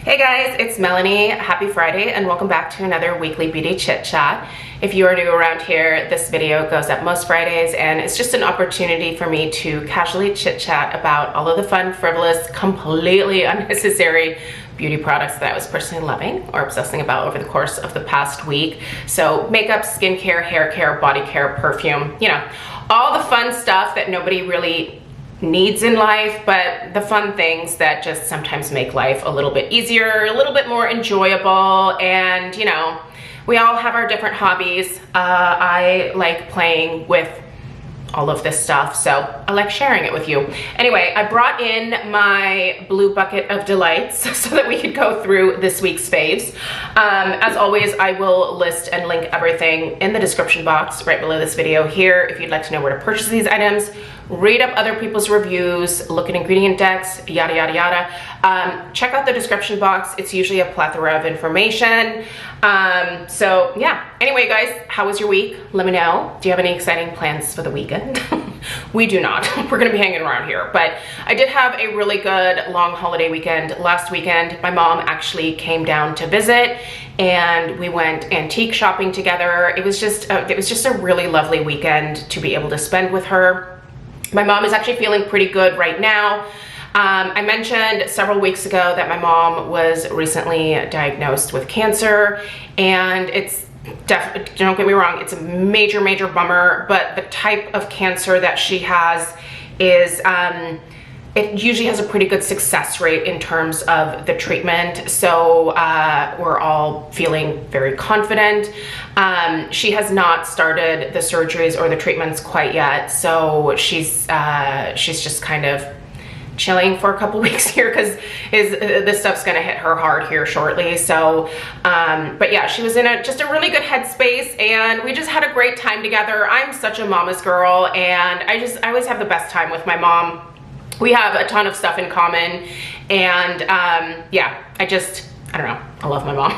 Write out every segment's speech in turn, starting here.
Hey guys, it's Melanie. Happy Friday and welcome back to another weekly beauty chit chat. If you are new around here, this video goes up most Fridays and it's just an opportunity for me to casually chit chat about all of the fun, frivolous, completely unnecessary beauty products that I was personally loving or obsessing about over the course of the past week. So makeup, skincare, hair care, body care, perfume, you know, all the fun stuff that nobody really needs in life, but the fun things that just sometimes make life a little bit easier, a little bit more enjoyable. And you know, we all have our different hobbies. I like playing with all of this stuff, so I like sharing it with you. Anyway, I brought in my blue bucket of delights so that we could go through this week's faves. As always, I will list and link everything in the description box right below this video here if you'd like to know where to purchase these items, read up other people's reviews, look at ingredient decks, yada yada yada. Check out the description box. It's usually a plethora of information. So yeah, anyway guys, how was your week? Let me know. Do you have any exciting plans for the weekend? We do not. We're gonna be hanging around here, but I did have a really good long holiday weekend last weekend. My mom actually came down to visit and we went antique shopping together. It was just a really lovely weekend to be able to spend with her. My mom is actually feeling pretty good right now. I mentioned several weeks ago that my mom was recently diagnosed with cancer, and it's definitely, don't get me wrong, it's a major, major bummer, but the type of cancer that she has is, it usually has a pretty good success rate in terms of the treatment. So we're all feeling very confident. She has not started the surgeries or the treatments quite yet. So she's just kind of chilling for a couple weeks here because this stuff's gonna hit her hard here shortly. So but yeah, she was in just a really good headspace and we just had a great time together. I'm such a mama's girl and I always have the best time with my mom. We have a ton of stuff in common and yeah, I don't know, I love my mom.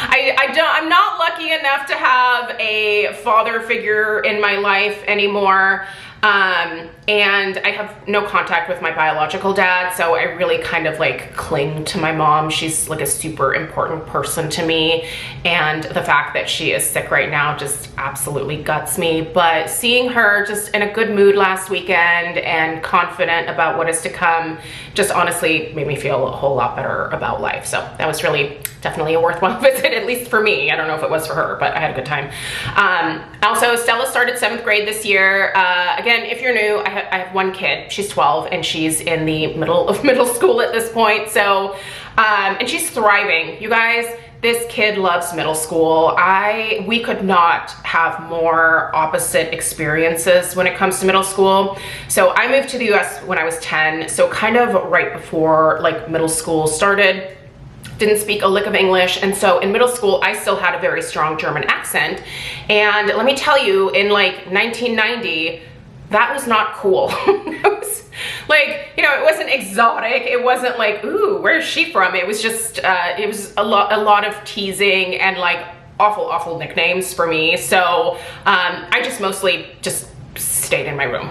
I'm not lucky enough to have a father figure in my life anymore. And I have no contact with my biological dad, so I really kind of like cling to my mom. She's like a super important person to me, and the fact that she is sick right now just absolutely guts me. But seeing her just in a good mood last weekend and confident about what is to come just honestly made me feel a whole lot better about life. So that was really definitely a worthwhile visit, at least for me. I don't know if it was for her, but I had a good time. Also, Stella started 7th grade this year. Again, if you're new, I have one kid. She's 12 and she's in the middle of middle school at this point. So, and she's thriving. You guys, this kid loves middle school. We could not have more opposite experiences when it comes to middle school. So I moved to the US when I was 10. So kind of right before like middle school started. Didn't speak a lick of English, and so in middle school I still had a very strong German accent, and let me tell you, in like 1990 that was not cool. It was like, you know, it wasn't exotic, it wasn't like, ooh, where's she from? It was just it was a lot of teasing and like awful nicknames for me. So I just mostly just stayed in my room.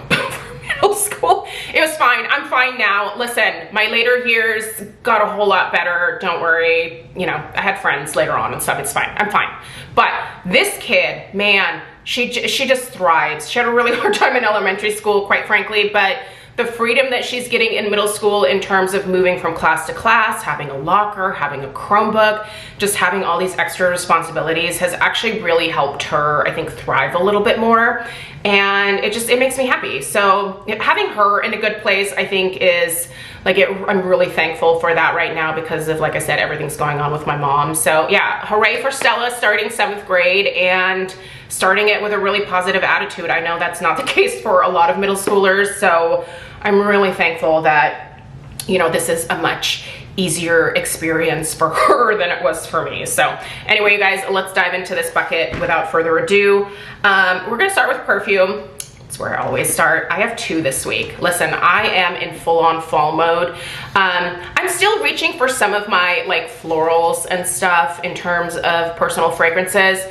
Middle school. It was fine. I'm fine now. Listen, my later years got a whole lot better. Don't worry. You know, I had friends later on and stuff. It's fine. I'm fine. But this kid, man, she just thrives. She had a really hard time in elementary school, quite frankly, but the freedom that she's getting in middle school in terms of moving from class to class, having a locker, having a Chromebook, just having all these extra responsibilities has actually really helped her, I think, thrive a little bit more. And it makes me happy. So having her in a good place, I think is like, I'm really thankful for that right now because of, like I said, everything's going on with my mom. So yeah, hooray for Stella starting 7th grade and starting it with a really positive attitude. I know that's not the case for a lot of middle schoolers, so I'm really thankful that, you know, this is a much easier experience for her than it was for me. So anyway, you guys, let's dive into this bucket without further ado. We're gonna start with perfume. That's where I always start. I have 2 this week. Listen, I am in full-on fall mode. I'm still reaching for some of my like florals and stuff in terms of personal fragrances,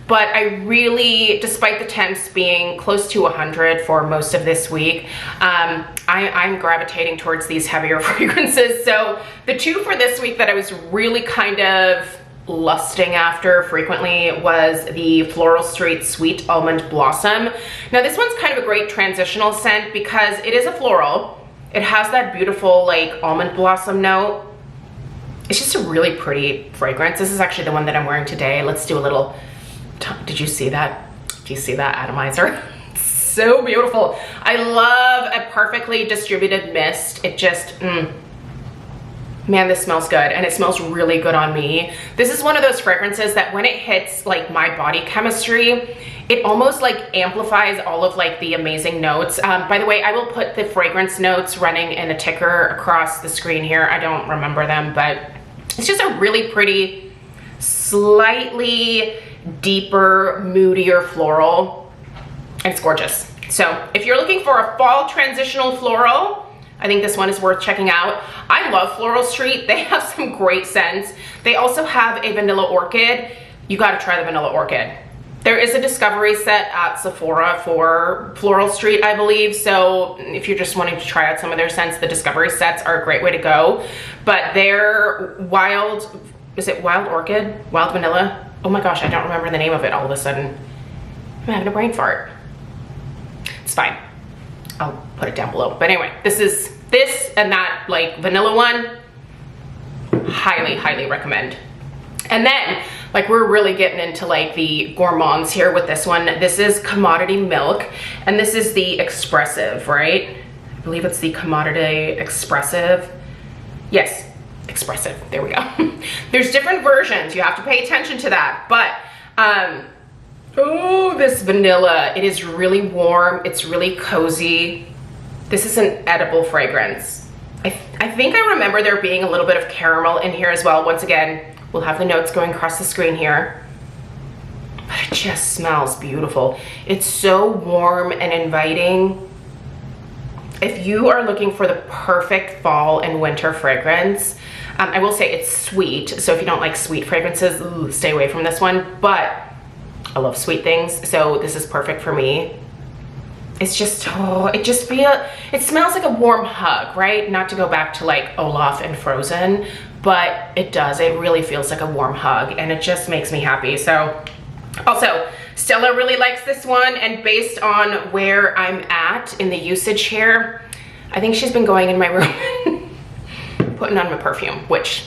but I really, despite the temps being close to 100 for most of this week, I'm gravitating towards these heavier fragrances. So the two for this week that I was really kind of lusting after frequently was the Floral Street Sweet Almond Blossom. Now this one's kind of a great transitional scent because it is a floral. It has that beautiful like almond blossom note. It's just a really pretty fragrance. This is actually the one that I'm wearing today. Let's do a little, did you see that? Do you see that atomizer? So beautiful. I love a perfectly distributed mist. It just, man, this smells good, and it smells really good on me. This is one of those fragrances that when it hits like my body chemistry, it almost like amplifies all of like the amazing notes. By the way, I will put the fragrance notes running in a ticker across the screen here. I don't remember them, but it's just a really pretty, slightly deeper, moodier floral. It's gorgeous. So if you're looking for a fall transitional floral, I think this one is worth checking out. I love Floral Street. They have some great scents. They also have a vanilla orchid. You gotta try the vanilla orchid. There is a discovery set at Sephora for Floral Street, I believe. So if you're just wanting to try out some of their scents, the discovery sets are a great way to go. But their wild, is it wild orchid? Wild vanilla? Oh my gosh, I don't remember the name of it all of a sudden. I'm having a brain fart. It's fine. I'll put it down below. But anyway, this and that like vanilla one, highly, highly recommend. And then like we're really getting into like the gourmands here with this one. This is Commodity Milk, and this is the Expressive, right? I believe it's the Commodity Expressive. Yes, Expressive, there we go. There's different versions, you have to pay attention to that. But oh, this vanilla, it is really warm, it's really cozy. This is an edible fragrance. I think I remember there being a little bit of caramel in here as well. Once again, we'll have the notes going across the screen here. But it just smells beautiful. It's so warm and inviting. If you are looking for the perfect fall and winter fragrance, I will say it's sweet. So if you don't like sweet fragrances, stay away from this one. But I love sweet things, so this is perfect for me. It's just, oh, it smells like a warm hug, right? Not to go back to like Olaf and Frozen, but it does. It really feels like a warm hug, and it just makes me happy. So also, Stella really likes this one, and based on where I'm at in the usage here, I think she's been going in my room putting on my perfume, which,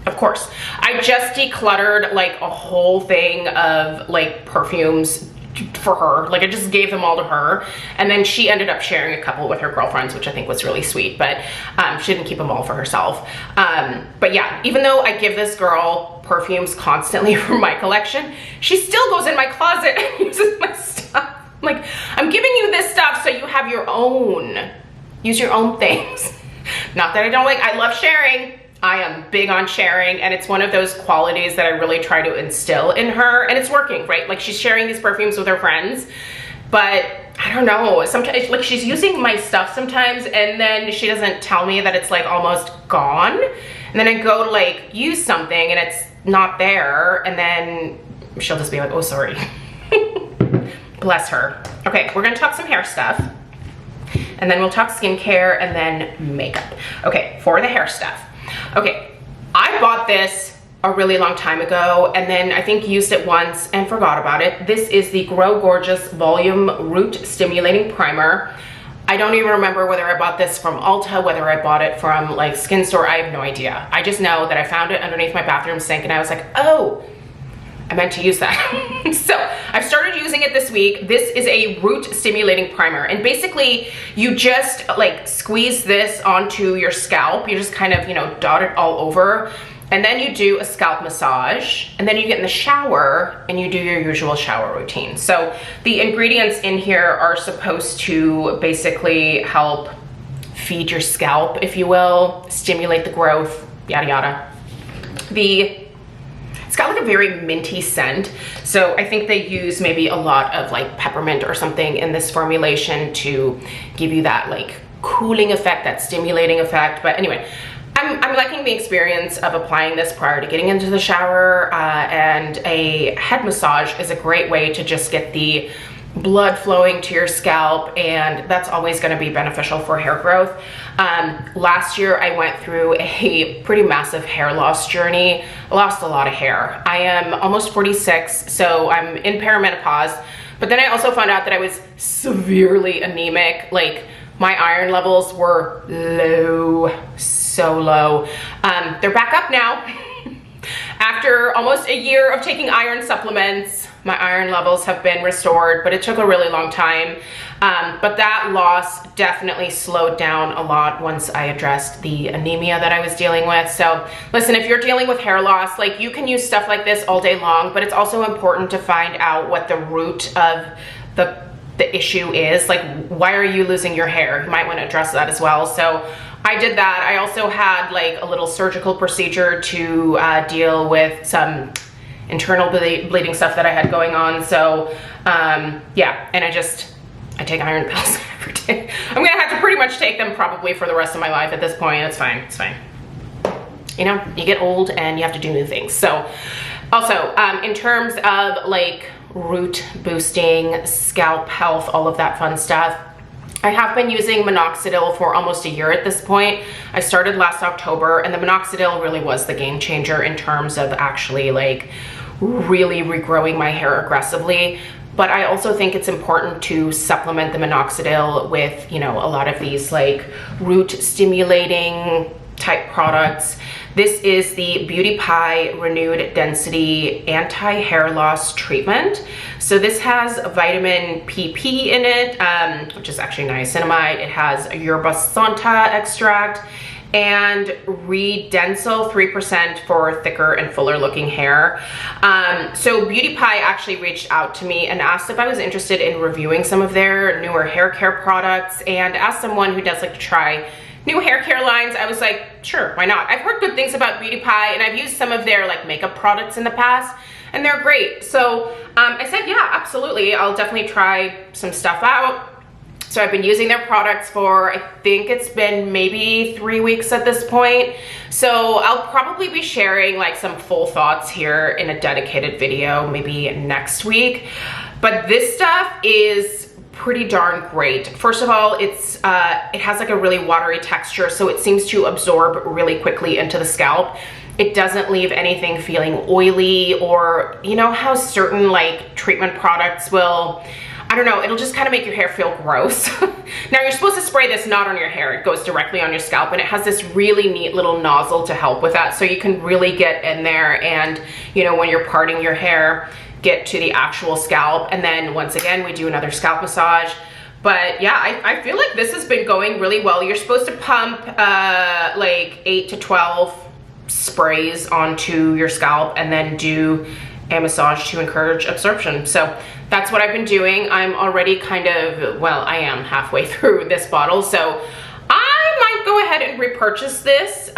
of course, I just decluttered like a whole thing of like perfumes for her. Like I just gave them all to her, and then she ended up sharing a couple with her girlfriends, which I think was really sweet, but she didn't keep them all for herself. But yeah, even though I give this girl perfumes constantly from my collection, she still goes in my closet and uses my stuff. I'm like, I'm giving you this stuff so you have your own, use your own things. Not that I don't like, I love sharing. I am big on sharing, and it's one of those qualities that I really try to instill in her, and it's working, right? Like she's sharing these perfumes with her friends, but I don't know, sometimes like she's using my stuff sometimes, and then she doesn't tell me that it's like almost gone, and then I go to like use something and it's not there, and then she'll just be like, oh, sorry. Bless her. Okay, we're gonna talk some hair stuff, and then we'll talk skincare, and then makeup. Okay, for the hair stuff. Okay, I bought this a really long time ago, and then I think used it once and forgot about it. This is the Grow Gorgeous Volume Root Stimulating Primer. I don't even remember whether I bought this from Ulta, whether I bought it from like Skin Store, I have no idea. I just know that I found it underneath my bathroom sink, and I was like, oh, I meant to use that. So I've started using it this week. This is a root stimulating primer, and basically you just like squeeze this onto your scalp. You just kind of, you know, dot it all over, and then you do a scalp massage, and then you get in the shower and you do your usual shower routine. So the ingredients in here are supposed to basically help feed your scalp, if you will, stimulate the growth, yada yada. It's got like a very minty scent, so I think they use maybe a lot of like peppermint or something in this formulation to give you that like cooling effect, that stimulating effect. But anyway, I'm liking the experience of applying this prior to getting into the shower, and a head massage is a great way to just get the blood flowing to your scalp, and that's always going to be beneficial for hair growth. Last year I went through a pretty massive hair loss journey. I lost a lot of hair. I am almost 46, so I'm in perimenopause, but then I also found out that I was severely anemic. Like, my iron levels were low, so low. They're back up now. After almost a year of taking iron supplements, my iron levels have been restored, but it took a really long time. But that loss definitely slowed down a lot once I addressed the anemia that I was dealing with. So listen, if you're dealing with hair loss, like, you can use stuff like this all day long, but it's also important to find out what the root of the issue is. Like, why are you losing your hair? You might want to address that as well. So I did that. I also had like a little surgical procedure to deal with some internal bleeding stuff that I had going on. So yeah, and I take iron pills every day. I'm gonna have to pretty much take them probably for the rest of my life at this point. It's fine, it's fine. You know, you get old and you have to do new things. So also, in terms of like root boosting, scalp health, all of that fun stuff, I have been using minoxidil for almost a year at this point. I started last October, and the minoxidil really was the game changer in terms of actually like really regrowing my hair aggressively. But I also think it's important to supplement the minoxidil with, you know, a lot of these like root stimulating type products. This is the Beauty Pie Renewed Density Anti-Hair Loss Treatment. So this has vitamin PP in it, which is actually niacinamide. It has yerba santa extract and Redensyl 3% for thicker and fuller looking hair. So Beauty Pie actually reached out to me and asked if I was interested in reviewing some of their newer hair care products. And as someone who does like to try new hair care lines, I was like, sure, why not? I've heard good things about Beauty Pie, and I've used some of their like makeup products in the past, and they're great. So I said, yeah, absolutely, I'll definitely try some stuff out. So I've been using their products for, I think it's been maybe 3 weeks at this point. So I'll probably be sharing like some full thoughts here in a dedicated video, maybe next week. But this stuff is pretty darn great. First of all, it has like a really watery texture, so it seems to absorb really quickly into the scalp. It doesn't leave anything feeling oily, or you know how certain like treatment products will, I don't know, it'll just kind of make your hair feel gross. Now you're supposed to spray this not on your hair, it goes directly on your scalp, and it has this really neat little nozzle to help with that, so you can really get in there and, you know, when you're parting your hair, get to the actual scalp. And then once again, we do another scalp massage. But yeah, I feel like this has been going really well. You're supposed to pump like 8 to 12 sprays onto your scalp and then do a massage to encourage absorption. So that's what I've been doing. I'm already kind of, well, I am halfway through this bottle. So I might go ahead and repurchase this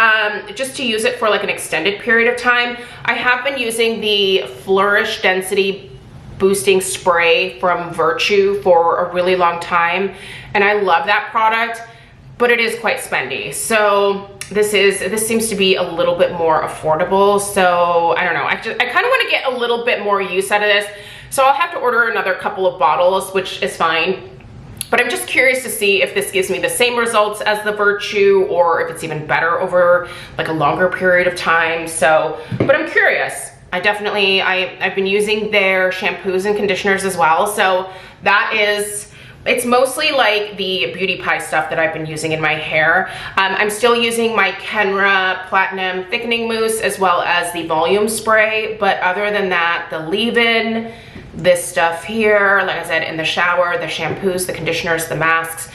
just to use it for like an extended period of time. I have been using the Flourish Density Boosting Spray from Virtue for a really long time, and I love that product, but it is quite spendy. So this seems to be a little bit more affordable. So I don't know, I kind of want to get a little bit more use out of this. So I'll have to order another couple of bottles, which is fine. But I'm just curious to see if this gives me the same results as the Virtue, or if it's even better over like a longer period of time. So, but I'm curious. I've been using their shampoos and conditioners as well. So that is, it's mostly like the Beauty Pie stuff that I've been using in my hair. I'm still using my Kenra Platinum Thickening Mousse as well as the Volume Spray. But other than that, the leave-in, this stuff here, like I said, in the shower, the shampoos, the conditioners, the masks,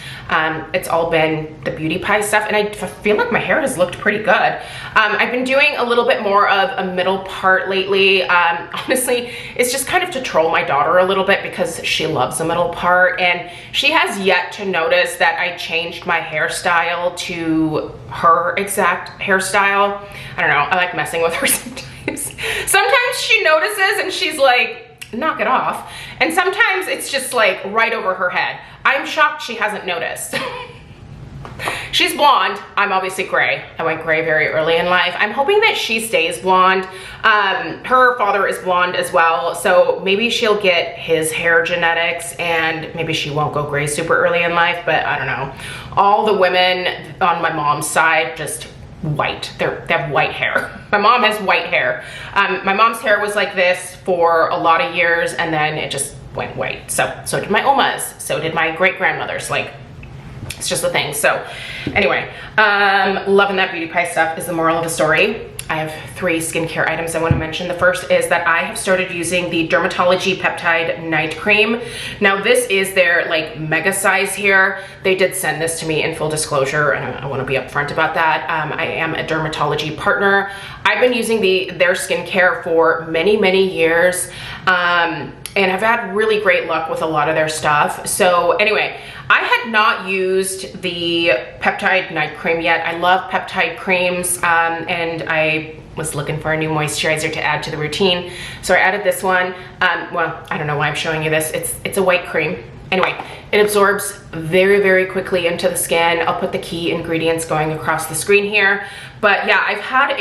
it's all been the Beauty Pie stuff, and I feel like my hair has looked pretty good. I've been doing a little bit more of a middle part lately. Honestly, it's just kind of to troll my daughter a little bit because she loves the middle part, and she has yet to notice that I changed my hairstyle to her exact hairstyle. I don't know, I like messing with her sometimes. Sometimes she notices and she's like, knock it off. And sometimes it's just like right over her head. I'm shocked she hasn't noticed. She's blonde. I'm obviously gray. I went gray very early in life. I'm hoping that she stays blonde. Her father is blonde as well, so maybe she'll get his hair genetics and maybe she won't go gray super early in life, but I don't know. All the women on my mom's side just white. They have white hair. My mom has white hair. My mom's hair was like this for a lot of years and then it just went white. So did my omas. So did my great-grandmothers. Like, it's just a thing. So anyway, loving that beauty pie stuff is the moral of the story. I have 3 skincare items I want to mention. The first is that I have started using the DRMTLGY Peptide Night Cream. Now this is their like mega size here. They did send this to me in full disclosure and I want to be upfront about that. I am a dermatology partner. I've been using their skincare for many years. And I've had really great luck with a lot of their stuff. So anyway, I had not used the Peptide Night Cream yet. I love peptide creams, and I was looking for a new moisturizer to add to the routine. So I added this one. Well, I don't know why I'm showing you this. It's a white cream. Anyway, it absorbs very quickly into the skin. I'll put the key ingredients going across the screen here. But yeah, I've had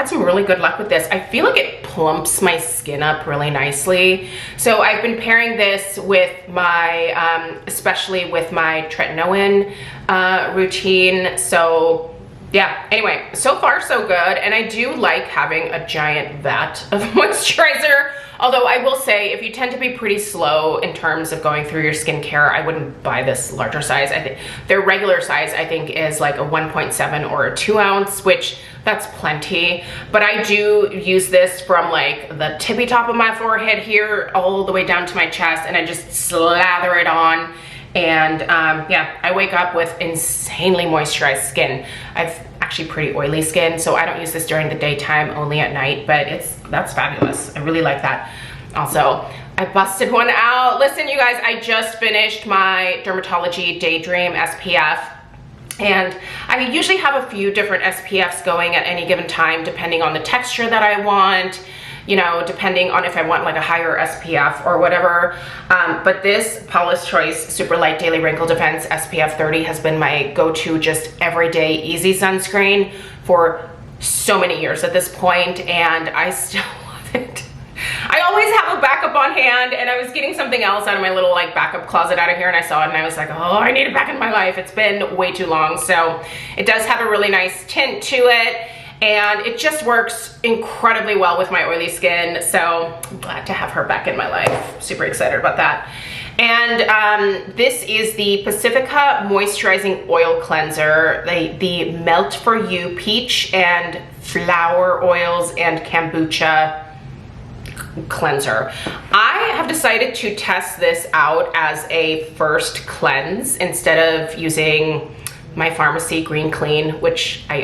some really good luck with this. I feel like it plumps my skin up really nicely. So I've been pairing this with my, especially with my tretinoin routine. So yeah, anyway, so far so good. And I do like having a giant vat of moisturizer. Although I will say, if you tend to be pretty slow in terms of going through your skincare, I wouldn't buy this larger size. I think their regular size, I think, is like a 1.7 or a 2 ounce, which that's plenty. But I do use this from like the tippy top of my forehead here all the way down to my chest, and I just slather it on. And yeah, I wake up with insanely moisturized skin. I've actually pretty oily skin, so I don't use this during the daytime, only at night, but that's fabulous. I really like that. Also, I busted one out. Listen, you guys, I just finished my Dermatology Daydream SPF. And I usually have a few different SPFs going at any given time, depending on the texture that I want, you know, depending on if I want like a higher SPF or whatever. But this Paula's Choice Super Light Daily Wrinkle Defense SPF 30 has been my go-to just everyday easy sunscreen for so many years at this point, and I still love it. I always have a backup on hand, and I was getting something else out of my little like backup closet out of here, and I saw it and I was like, oh, I need it back in my life. It's been way too long. So it does have a really nice tint to it, and it just works incredibly well with my oily skin. So I'm glad to have her back in my life. Super excited about that. And this is the Pacifica Moisturizing Oil Cleanser, the Melt For You Peach and Flower Oils and Kombucha cleanser. I have decided to test this out as a first cleanse instead of using my pharmacy Green Clean, which I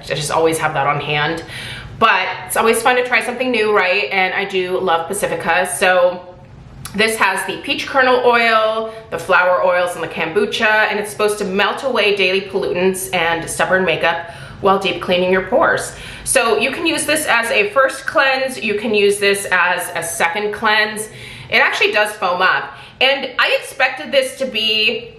just always have that on hand. But it's always fun to try something new, right? And I do love Pacifica. So this has the peach kernel oil, the flower oils, and the kombucha, and it's supposed to melt away daily pollutants and stubborn makeup while deep cleaning your pores. So you can use this as a first cleanse, you can use this as a second cleanse. It actually does foam up. And I expected this to be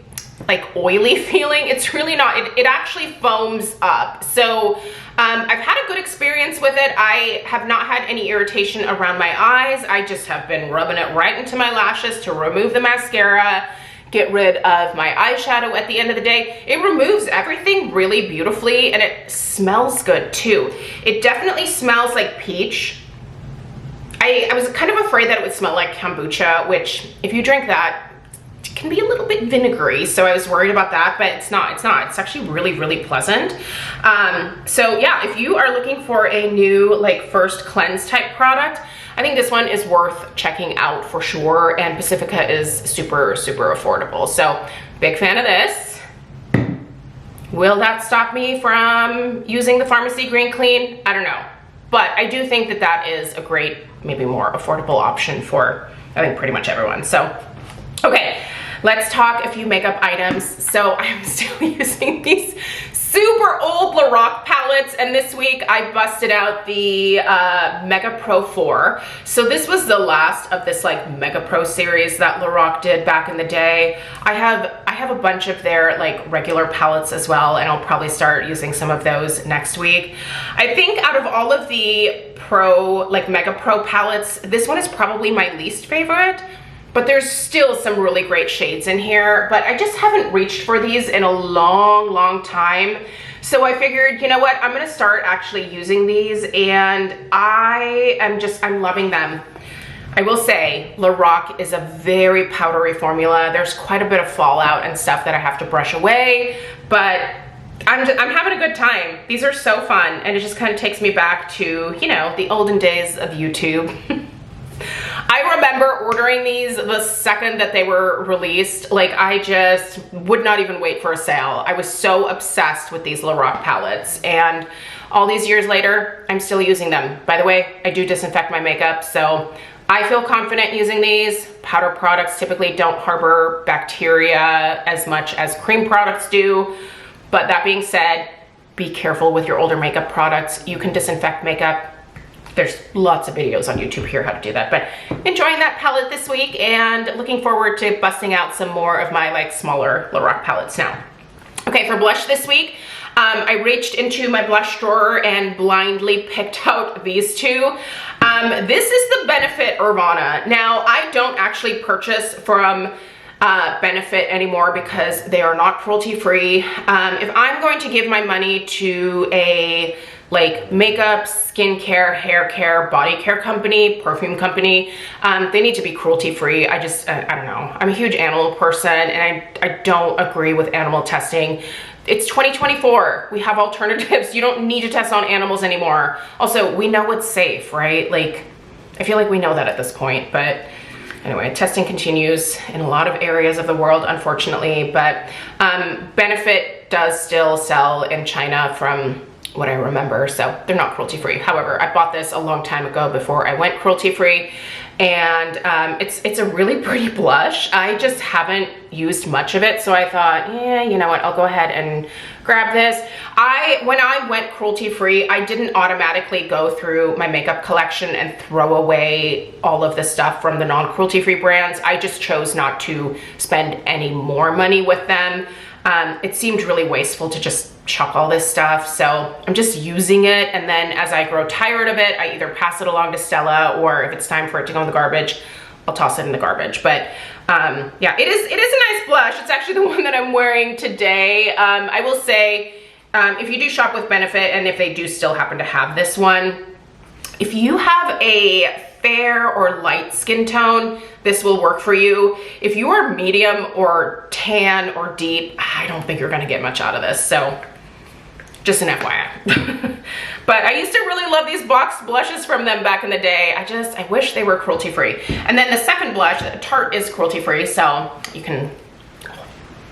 like oily feeling. It's really not. It actually foams up. So I've had a good experience with it. I have not had any irritation around my eyes. I just have been rubbing it right into my lashes to remove the mascara, get rid of my eyeshadow at the end of the day. It removes everything really beautifully, and it smells good too. It definitely smells like peach. I was kind of afraid that it would smell like kombucha, which if you drink that, it can be a little bit vinegary, so I was worried about that, but it's not. It's actually really pleasant. So yeah, if you are looking for a new like first cleanse type product, I think this one is worth checking out for sure, and Pacifica is super affordable. So big fan of this. Will that stop me from using the pharmacy Green Clean? I don't know, but I do think that that is a great, maybe more affordable option for I think pretty much everyone. So okay, let's talk a few makeup items. So I'm still using these super old LORAC palettes, and this week I busted out the Mego Pro 4. So this was the last of this like Mego Pro series that LORAC did back in the day. I have have a bunch of their like regular palettes as well, and I'll probably start using some of those next week. I think out of all of the Pro, like Mega Pro palettes, this one is probably my least favorite, but there's still some really great shades in here, but I just haven't reached for these in a long time. So I figured, you know what, I'm gonna start actually using these, and I'm loving them. I will say, LORAC is a very powdery formula. There's quite a bit of fallout and stuff that I have to brush away, but I'm having a good time. These are so fun, and it just kind of takes me back to, you know, the olden days of YouTube. I remember ordering these the second that they were released. Like, I just would not even wait for a sale. I was so obsessed with these LORAC palettes, and all these years later, I'm still using them. By the way, I do disinfect my makeup, so I feel confident using these. Powder products typically don't harbor bacteria as much as cream products do. But that being said, be careful with your older makeup products. You can disinfect makeup. There's lots of videos on YouTube here how to do that. But enjoying that palette this week, and looking forward to busting out some more of my like smaller LORAC palettes now. Okay, for blush this week, I reached into my blush drawer and blindly picked out these two. This is the Benefit Hervana. Now, I don't actually purchase from Benefit anymore because they are not cruelty free. If I'm going to give my money to a like makeup, skincare, hair care, body care company, perfume company, they need to be cruelty free. I don't know. I'm a huge animal person, and I don't agree with animal testing. It's 2024. We have alternatives. You don't need to test on animals anymore. Also, we know it's safe, right? Like, I feel like we know that at this point, but anyway, testing continues in a lot of areas of the world, unfortunately, but Benefit does still sell in China from what I remember, so they're not cruelty free. However, I bought this a long time ago before I went cruelty free, and it's a really pretty blush. I just haven't used much of it, so I thought, yeah, you know what, I'll go ahead and grab this. When I went cruelty free, I didn't automatically go through my makeup collection and throw away all of the stuff from the non-cruelty free brands. I just chose not to spend any more money with them. It seemed really wasteful to just chuck all this stuff, so I'm just using it, and then as I grow tired of it, I either pass it along to Stella, or if it's time for it to go in the garbage, I'll toss it in the garbage. But yeah, it is a nice blush. It's actually the one that I'm wearing today. I will say, if you do shop with Benefit, and if they do still happen to have this one, if you have a fair or light skin tone, this will work for you. If you are medium or tan or deep, I don't think you're gonna get much out of this, so just an FYI. But I used to really love these box blushes from them back in the day. I wish they were cruelty free. And then the second blush, Tarte, is cruelty free, so you can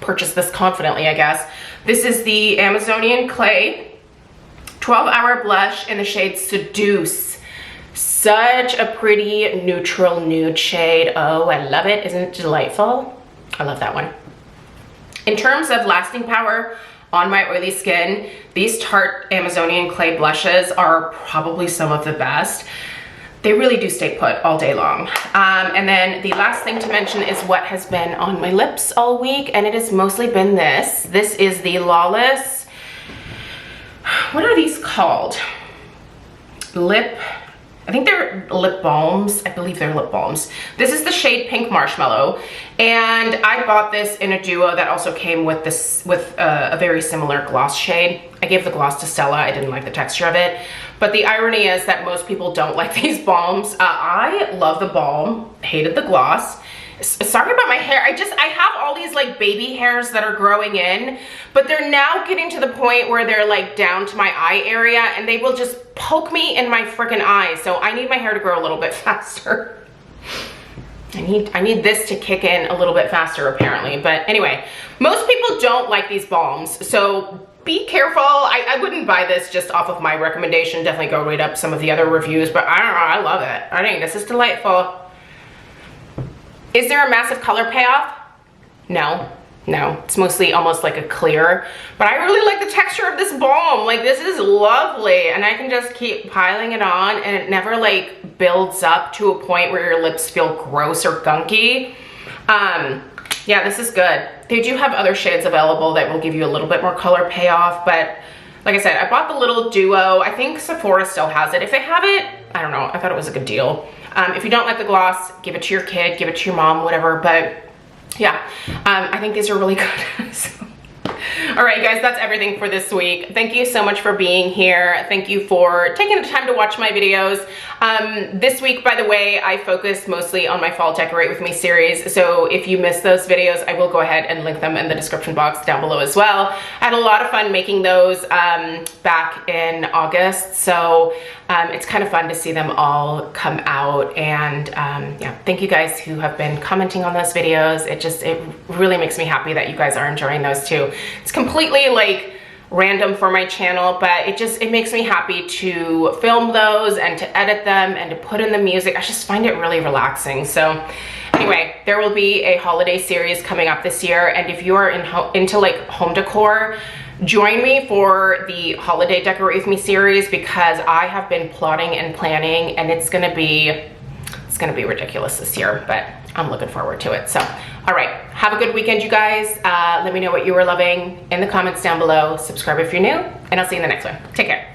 purchase this confidently, I guess. This is the Amazonian Clay 12-hour blush in the shade Seduce. Such a pretty neutral nude shade. Oh, I love it. Isn't it delightful? I love that one. In terms of lasting power on my oily skin, these Tarte Amazonian Clay blushes are probably some of the best. They really do stay put all day long. And then the last thing to mention is what has been on my lips all week, and it has mostly been this. This is the Lawless, what are these called? I think they're lip balms. I believe they're lip balms. This is the shade Pink Marshmallow, and I bought this in a duo that also came with a very similar gloss shade. I gave the gloss to Stella. I didn't like the texture of it, but the irony is that most people don't like these balms. I love the balm, hated the gloss. Sorry about my hair. I have all these like baby hairs that are growing in, but they're now getting to the point where they're like down to my eye area, and they will just poke me in my freaking eye. So I need my hair to grow a little bit faster. I need this to kick in a little bit faster apparently. But anyway, most people don't like these balms, so be careful. I wouldn't buy this just off of my recommendation. Definitely go read up some of the other reviews, but I don't know, I love it. I think this is delightful. Is there a massive color payoff? No, it's mostly almost like a clear, but I really like the texture of this balm. Like, this is lovely, and I can just keep piling it on, and it never like builds up to a point where your lips feel gross or gunky. Yeah, this is good. They do have other shades available that will give you a little bit more color payoff, but like I said, I bought the little duo. I think Sephora still has it. If they have it, I don't know, I thought it was a good deal. If you don't like the gloss, give it to your kid, give it to your mom, whatever, but yeah, I think these are really good. So. All right, guys, that's everything for this week. Thank you so much for being here. Thank you for taking the time to watch my videos. This week, by the way, I focused mostly on my Fall Decorate With Me series. So if you missed those videos, I will go ahead and link them in the description box down below as well. I had a lot of fun making those back in August. So it's kind of fun to see them all come out. And yeah, thank you guys who have been commenting on those videos. It really makes me happy that you guys are enjoying those too. It's completely like random for my channel, but it makes me happy to film those and to edit them and to put in the music. I just find it really relaxing. So anyway, there will be a holiday series coming up this year, and if you are into like home decor, join me for the Holiday Decorate With Me series, because I have been plotting and planning, and it's gonna be ridiculous this year, but I'm looking forward to it. So, all right, have a good weekend, you guys. Let me know what you were loving in the comments down below. Subscribe if you're new, and I'll see you in the next one. Take care.